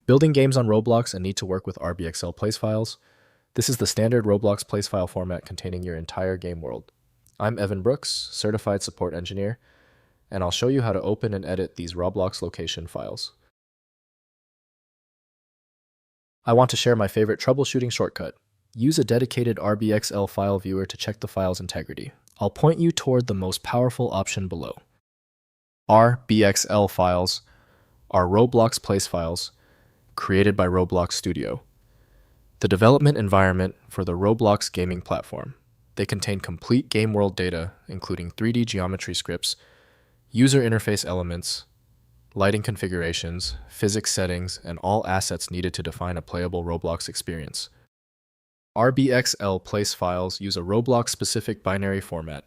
Building games on Roblox and need to work with RBXL place files? This is the standard Roblox place file format containing your entire game world. I'm Evan Brooks, Certified Support Engineer, and I'll show you how to open and edit these Roblox location files. I want to share my favorite troubleshooting shortcut. Use a dedicated RBXL file viewer to check the file's integrity. I'll point you toward the most powerful option below. RBXL files are Roblox place files created by Roblox Studio, the development environment for the Roblox gaming platform. They contain complete game world data, including 3D geometry scripts, user interface elements, lighting configurations, physics settings, and all assets needed to define a playable Roblox experience. RBXL place files use a Roblox-specific binary format,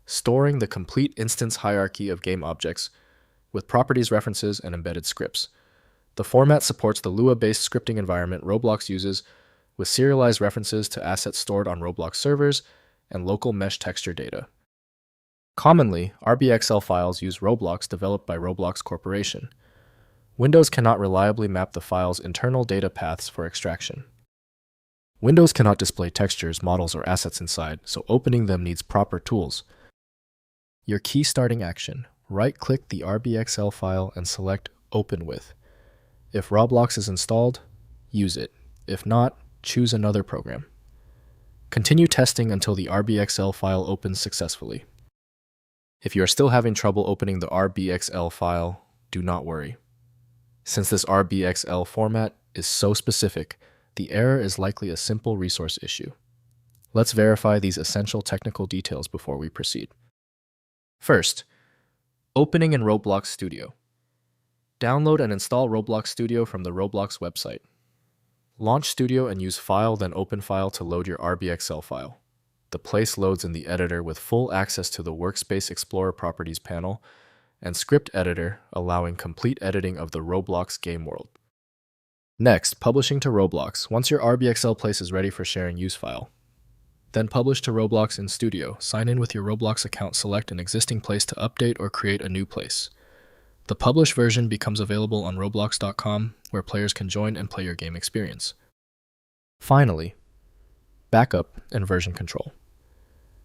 storing the complete instance hierarchy of game objects with properties, references, and embedded scripts. The format supports the Lua-based scripting environment Roblox uses, with serialized references to assets stored on Roblox servers and local mesh texture data. Commonly, RBXL files use Roblox developed by Roblox Corporation. Windows cannot reliably map the file's internal data paths for extraction. Windows cannot display textures, models, or assets inside, so opening them needs proper tools. Your key starting action: right-click the RBXL file and select Open With. If Roblox is installed, use it. If not, choose another program. Continue testing until the RBXL file opens successfully. If you are still having trouble opening the RBXL file, do not worry. Since this RBXL format is so specific, the error is likely a simple resource issue. Let's verify these essential technical details before we proceed. First, opening in Roblox Studio. Download and install Roblox Studio from the Roblox website. Launch Studio and use File, then Open File to load your RBXL file. The place loads in the editor with full access to the Workspace Explorer Properties panel and Script Editor, allowing complete editing of the Roblox game world. Next, publishing to Roblox. Once your RBXL place is ready for sharing, use File. Then publish to Roblox in Studio. Sign in with your Roblox account, select an existing place to update or create a new place. The published version becomes available on Roblox.com, where players can join and play your game experience. Finally, backup and version control.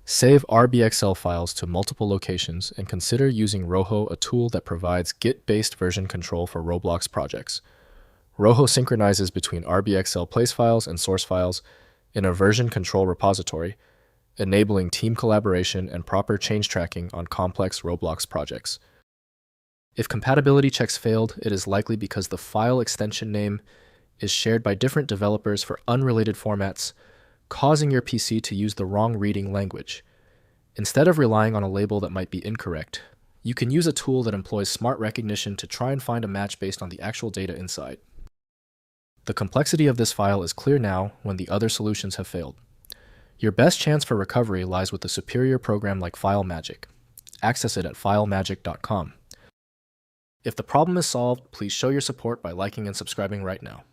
Save RBXL files to multiple locations and consider using Rojo, a tool that provides Git-based version control for Roblox projects. Rojo synchronizes between RBXL place files and source files in a version control repository, enabling team collaboration and proper change tracking on complex Roblox projects. If compatibility checks failed, it is likely because the file extension name is shared by different developers for unrelated formats, causing your PC to use the wrong reading language. Instead of relying on a label that might be incorrect, you can use a tool that employs smart recognition to try and find a match based on the actual data inside. The complexity of this file is clear now when the other solutions have failed. Your best chance for recovery lies with a superior program like FileMagick. Access it at filemagick.com. If the problem is solved, please show your support by liking and subscribing right now.